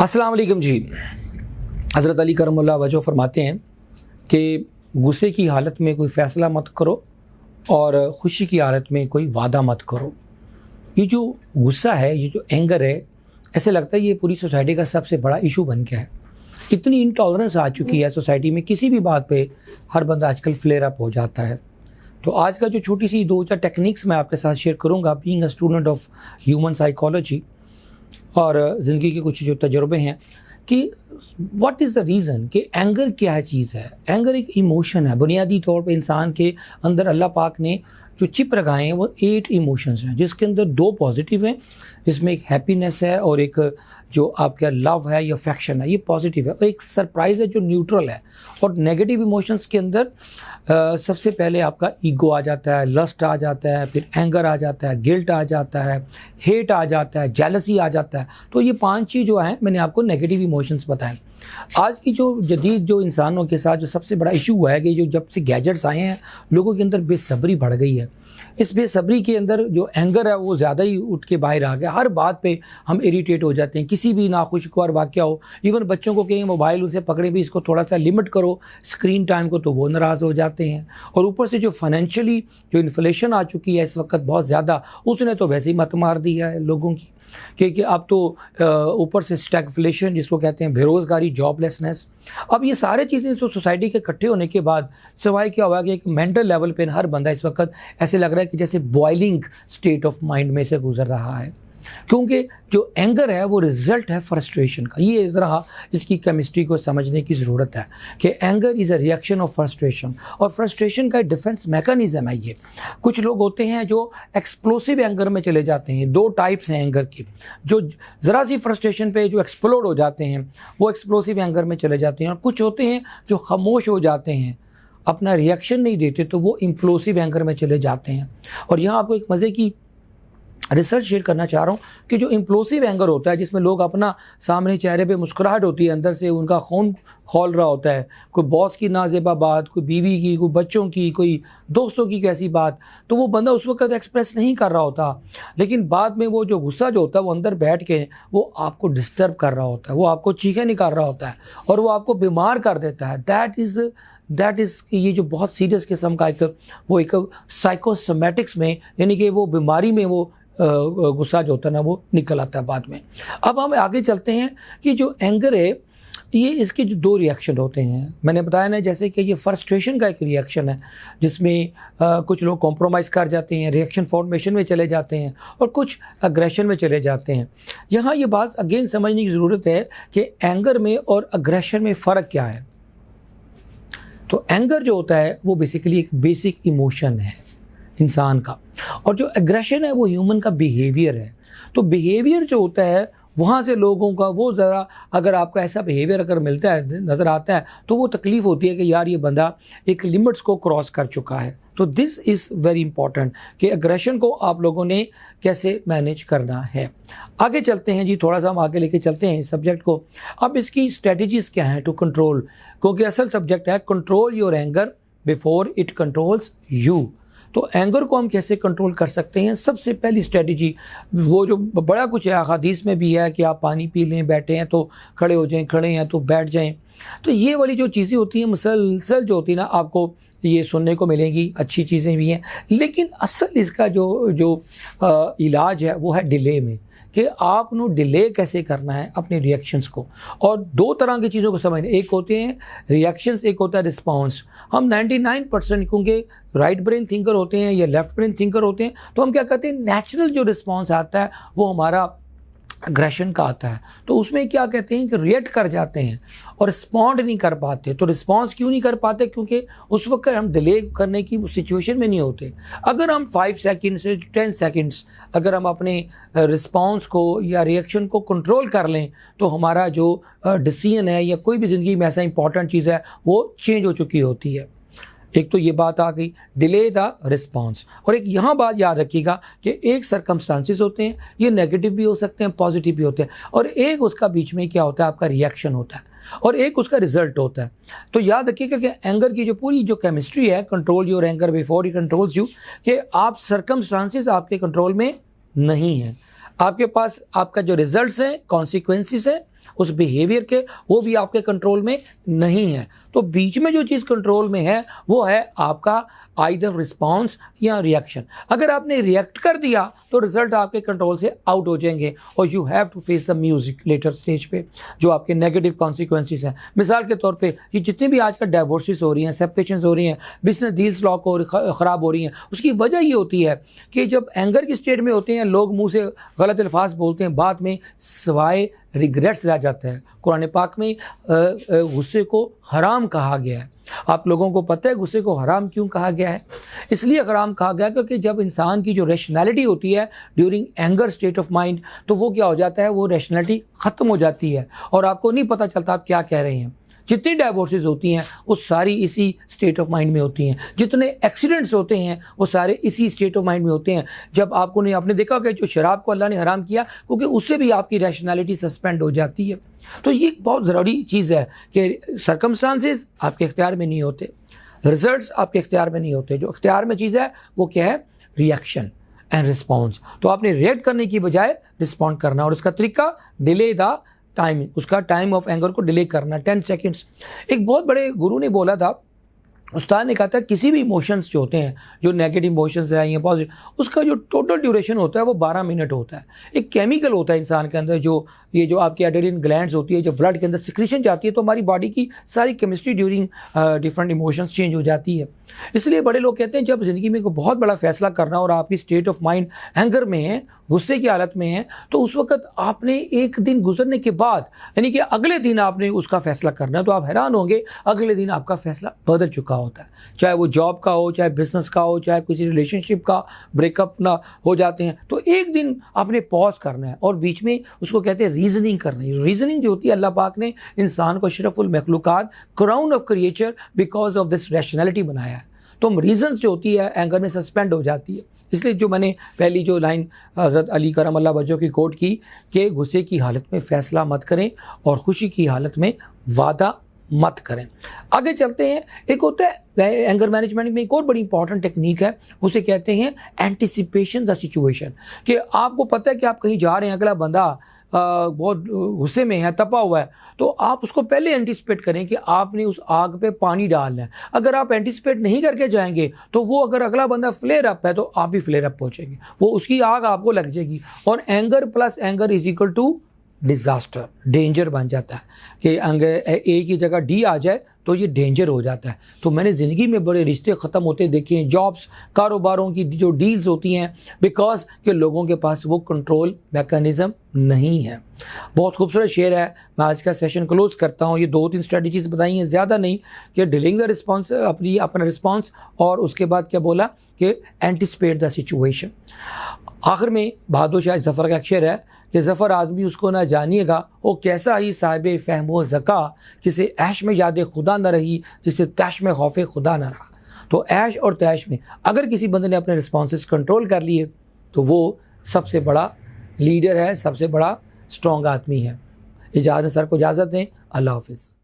अस्सलाम वालेकुम जी। हज़रत अली करमुल्लाह वजह फरमाते हैं कि गुस्से की हालत में कोई फ़ैसला मत करो और खुशी की हालत में कोई वादा मत करो। ये जो गुस्सा है, ये जो एंगर है, ऐसे लगता है ये पूरी सोसाइटी का सबसे बड़ा इशू बन गया है। इतनी इंटॉलरेंस आ चुकी है सोसाइटी में, किसी भी बात पे हर बंदा आजकल फ्लेयर अप हो जाता है। तो आज का जो छोटी सी 2-4 टेक्निक्स मैं आपके साथ शेयर करूँगा, being a student of human psychology और ज़िंदगी के कुछ जो तजुर्बे हैं कि व्हाट इज़ द रीज़न कि एंगर क्या चीज़ है। एंगर एक इमोशन है। बुनियादी तौर पे इंसान के अंदर अल्लाह पाक ने जो चिप लगाए हैं वो 8 इमोशंस हैं, जिसके अंदर 2 पॉजिटिव हैं, जिसमें एक हैप्पीनेस है और एक जो आपका लव है या अफेक्शन है, ये पॉजिटिव है, और एक सरप्राइज़ है जो न्यूट्रल है। और नेगेटिव इमोशंस के अंदर सबसे पहले आपका ईगो आ जाता है, लस्ट आ जाता है, फिर एंगर आ जाता है, गिल्ट आ जाता है, हेट आ जाता है, जेलसी आ जाता है। तो ये 5 चीज़ जो हैं मैंने आपको नेगेटिव इमोशंस बताएं। आज की जो जदीद जो इंसानों के साथ जो सबसे बड़ा इशू हुआ है कि जो जब से गैजेट्स आए हैं लोगों के अंदर बेसब्री बढ़ गई है। इस बेसब्री के अंदर जो एंगर है वो ज़्यादा ही उठ के बाहर आ गया। हर बात पे हम इरिटेट हो जाते हैं, किसी भी नाखुशगवार वाक़या हो। इवन बच्चों को कहें मोबाइल उनसे पकड़े भी, इसको थोड़ा सा लिमिट करो स्क्रीन टाइम को, तो वो नाराज़ हो जाते हैं। और ऊपर से जो फाइनेंशियली जो इन्फ्लेशन आ चुकी है इस वक्त बहुत ज़्यादा, उसने तो वैसे ही मत मार दिया है लोगों की कि अब तो ऊपर से स्टैगफ्लेशन जिसको कहते हैं, बेरोज़गारी, जॉबलेसनेस। अब ये सारे चीज़ें जो सोसाइटी के इकट्ठे होने के बाद सिवाय क्या हुआ कि एक मेंटल लेवल पे हर बंदा इस वक्त ऐसे लग रहा है कि जैसे बॉइलिंग स्टेट ऑफ माइंड में से गुजर रहा है, क्योंकि जो एंगर है वो रिजल्ट है फ्रस्ट्रेशन का। ये ज़रा इसकी केमिस्ट्री को समझने की ज़रूरत है कि anger is a reaction of frustration, और फ्रस्ट्रेशन का डिफेंस मैकेनिज़्म है ये। कुछ लोग होते हैं जो एक्सप्लोसिव एंगर में चले जाते हैं। 2 टाइप्स हैं एंगर की, जो ज़रा सी फ्रस्ट्रेशन पे जो एक्सप्लोड हो जाते हैं वो एक्सप्लोसिव एंगर में चले जाते हैं, और कुछ होते हैं जो खामोश हो जाते हैं, अपना रिएक्शन नहीं देते, तो वो इम्प्लोसिव एंगर में चले जाते हैं। और यहाँ आपको एक मज़े की रिसर्च शेयर करना चाह रहा हूँ कि जो इम्प्लोसिव एंगर होता है, जिसमें लोग अपना सामने चेहरे पे मुस्कुराहट होती है, अंदर से उनका खून खौल रहा होता है, कोई बॉस की नाज़ेबा बात, कोई बीवी की, कोई बच्चों की, कोई दोस्तों की कैसी बात, तो वो बंदा उस वक्त एक्सप्रेस नहीं कर रहा होता, लेकिन बाद में वो जो गुस्सा जो होता है वो अंदर बैठ के वो आपको डिस्टर्ब कर रहा होता है, वो आपको चीखें निकाल रहा होता है और वो आपको बीमार कर देता है। दैट इज़ ये जो बहुत सीरियस किस्म का एक साइकोसोमेटिक्स में, यानी कि वो बीमारी में वो गुस्सा जो होता है ना वो निकल आता है बाद में। अब हम आगे चलते हैं कि जो एंगर है ये इसके जो 2 रिएक्शन होते हैं। मैंने बताया ना जैसे कि ये फ्रस्ट्रेशन का एक रिएक्शन है जिसमें कुछ लोग कॉम्प्रोमाइज़ कर जाते हैं, रिएक्शन फॉर्मेशन में चले जाते हैं, और कुछ अग्रेशन में चले जाते हैं। यहाँ ये बात अगेन समझने की ज़रूरत है कि एंगर में और अग्रेशन में फ़र्क क्या है। तो एंगर जो होता है वो बेसिकली एक बेसिक इमोशन है इंसान का, और जो एग्रेशन है वो ह्यूमन का बिहेवियर है। तो बिहेवियर जो होता है वहाँ से लोगों का वो ज़रा, अगर आपका ऐसा बिहेवियर अगर मिलता है, नज़र आता है, तो वो तकलीफ़ होती है कि यार ये बंदा एक लिमिट्स को क्रॉस कर चुका है। तो दिस इज़ वेरी इंपॉर्टेंट कि एग्रेशन को आप लोगों ने कैसे मैनेज करना है। आगे चलते हैं जी, थोड़ा सा हम आगे लेके चलते हैं इस सब्जेक्ट को। अब इसकी स्ट्रेटजीज़ क्या हैं टू कंट्रोल, क्योंकि असल सब्जेक्ट है control your anger before it controls you. तो एंगर को हम कैसे कंट्रोल कर सकते हैं। सबसे पहली स्ट्रेटजी वो जो बड़ा कुछ है, हदीस में भी है कि आप पानी पी लें, बैठे हैं तो खड़े हो जाएं, खड़े हैं तो बैठ जाएं। तो ये वाली जो चीज़ें होती हैं मुसलसल जो होती है ना, आपको ये सुनने को मिलेंगी, अच्छी चीज़ें भी हैं, लेकिन असल इसका जो इलाज है वो है डिले में, कि आपने डिले कैसे करना है अपने रिएक्शंस को। और 2 तरह की चीज़ों को समझना, एक होते हैं रिएक्शंस, एक होता है रिस्पांस। हम 99% क्योंकि राइट ब्रेन थिंकर होते हैं या लेफ्ट ब्रेन थिंकर होते हैं, तो हम क्या कहते हैं, नेचुरल जो रिस्पांस आता है वो हमारा अग्रेशन का आता है। तो उसमें क्या कहते हैं कि रिएक्ट कर जाते हैं और रिस्पॉन्ड नहीं कर पाते। तो रिस्पॉन्स क्यों नहीं कर पाते, क्योंकि उस वक्त हम डिले करने की सिचुएशन में नहीं होते। अगर हम 5 सेकंड से 10 सेकंड्स अगर हम अपने रिस्पॉन्स को या रिएक्शन को कंट्रोल कर लें, तो हमारा जो डिसीजन है या कोई भी ज़िंदगी में ऐसा इंपॉर्टेंट चीज़ है वो चेंज हो चुकी होती है। एक तो ये बात आ गई, डिले द रिस्पॉन्स। और एक यहाँ बात याद रखिएगा कि एक सर्कमस्टांसिस होते हैं, ये नेगेटिव भी हो सकते हैं, पॉजिटिव भी होते हैं, और एक उसका बीच में क्या होता है, आपका रिएक्शन होता है, और एक उसका रिजल्ट होता है। तो याद रखिएगा कि एंगर की जो पूरी जो केमिस्ट्री है, control your anger before he controls you, कि आप सर्कमस्टांसिस आपके कंट्रोल में नहीं है, आपके पास आपका जो रिजल्ट्स हैं, कॉन्सिक्वेंसेस है, उस बिहेवियर के, वो भी आपके कंट्रोल में नहीं है। तो बीच में जो चीज़ कंट्रोल में है वो है आपका आइदर रिस्पॉन्स या रिएक्शन। अगर आपने रिएक्ट कर दिया तो रिजल्ट आपके कंट्रोल से आउट हो जाएंगे और you have to face the music later stage पे, जो आपके नेगेटिव कॉन्सिक्वेंसेस हैं। मिसाल के तौर पे ये जितनी भी आजकल डाइवोर्सेस हो रही हैं, सेपरेशंस हो रही हैं, बिजनेस डील्स लॉक ख़राब हो रही हैं, उसकी वजह ये होती है कि जब एंगर की स्टेट में होते हैं लोग मुंह से गलत अल्फाज बोलते हैं, बाद में सवाए रिग्रेट्स रह जाता है। कुरान पाक में गुस्से को हराम कहा गया है। आप लोगों को पता है गुस्से को हराम क्यों कहा गया है? इसलिए हराम कहा गया क्योंकि जब इंसान की जो रैशनैलिटी होती है during anger state of mind, तो वो क्या हो जाता है, वो रैशनैलिटी ख़त्म हो जाती है और आपको नहीं पता चलता आप क्या कह रहे हैं। जितनी डाइवोर्सेस होती हैं वो सारी इसी स्टेट ऑफ माइंड में होती हैं। जितने एक्सीडेंट्स होते हैं वो सारे इसी स्टेट ऑफ माइंड में होते हैं। जब आपने देखा कि जो शराब को अल्लाह ने हराम किया क्योंकि उससे भी आपकी रैशनैलिटी सस्पेंड हो जाती है। तो ये बहुत ज़रूरी चीज़ है कि सर्कमस्टांसेस आपके इख्तियार में नहीं होते, रिजल्ट्स आपके इख्तियार में नहीं होते। जो इख्तियार में चीज़ है वो क्या है? Reaction and response. तो आपने रिएक्ट करने की बजाय रिस्पॉन्ड करना, और उसका तरीका डिले द टाइम, उसका टाइम ऑफ एंगर को डिले करना 10 सेकेंड्स। एक बहुत बड़े गुरु ने बोला था, उस्ताद ने कहा था किसी भी इमोशंस जो होते हैं, जो नेगेटिव इमोशंस है या पॉजिटिव, उसका जो टोटल ड्यूरेशन होता है वो 12 मिनट होता है। एक केमिकल होता है इंसान के अंदर, जो आपकी एड्रेनलिन ग्लैंड्स होती है, जो ब्लड के अंदर सिक्रीशन जाती है, तो हमारी बॉडी की सारी chemistry during different emotions change हो जाती है। इसलिए बड़े लोग कहते हैं जब ज़िंदगी में कोई बहुत बड़ा फैसला करना और आपकी स्टेट ऑफ माइंड एंगर में है, गुस्से की हालत में है, तो उस वक्त आपने एक दिन गुजरने के बाद, यानी कि अगले दिन आपने उसका फैसला करना है। तो आप हैरान होंगे अगले दिन आपका फैसला बदल चुका होता है, चाहे वो जॉब का हो, चाहे बिजनेस का हो, चाहे किसी रिलेशनशिप का ब्रेकअप ना हो जाते हैं। तो एक दिन आपने पॉज करना है और बीच में उसको कहते हैं रीजनिंग करना है। रीजनिंग जो होती है, अल्लाह पाक ने इंसान को अशरफुल मखलूकात, crown of creature because of this rationality बनाया है। तो रीजन्स जो होती है एंगर में सस्पेंड हो जाती है। इसलिए जो मैंने पहली जो लाइन हज़रत अली करम अल्लाह वजह की कोट की कि गुस्से की हालत में फ़ैसला मत करें और खुशी की हालत में वादा मत करें। आगे चलते हैं। एक होता है एंगर मैनेजमेंट में एक और बड़ी इंपॉर्टेंट टेक्निक है, उसे कहते हैं एंटिसिपेशन द सिचुएशन। कि आपको पता है कि आप कहीं जा रहे हैं, अगला बंदा बहुत गुस्से में है, तपा हुआ है, तो आप उसको पहले एंटिसिपेट करें कि आपने उस आग पे पानी डालना है। अगर आप एंटिसिपेट नहीं करके जाएंगे तो वो, अगर अगला बंदा फ्लेयर अप है तो आप भी फ्लेयर अप पहुंचेंगे, वो उसकी आग आपको लग जाएगी। और anger plus anger is equal to disaster, danger बन जाता है। कि ए की जगह डी आ जाए तो ये डेंजर हो जाता है। तो मैंने ज़िंदगी में बड़े रिश्ते ख़त्म होते देखे हैं, जॉब्स, कारोबारों की जो डील्स होती हैं, बिकॉज के लोगों के पास वो कंट्रोल मैकेनिज़्म नहीं है। बहुत खूबसूरत शेर है। मैं आज का सेशन क्लोज करता हूँ। ये 2-3 स्ट्रेटजीज बताई हैं, ज़्यादा नहीं, कि डिलिंग द रिस्पॉन्स, अपना रिस्पॉन्स, और उसके बाद क्या बोला कि एंटिसिपेट द सिचुएशन। आखिर में बहादुर शाह ज़फ़र का एक शेर है कि ज़फ़र आदमी उसको ना जानिएगा, वो कैसा ही साहिब फ़हमो ज़का, किसे ऐश में याद खुदा न रही, जिसे तैश में खौफ खुदा न रहा। तो ऐश और तैश में अगर किसी बंदे ने अपने रिस्पॉन्सेस कंट्रोल कर लिए तो वो सबसे बड़ा लीडर है, सबसे बड़ा स्ट्रॉन्ग आदमी है। इजाज़त सर को इजाज़त दें। अल्लाह हाफ़िज़।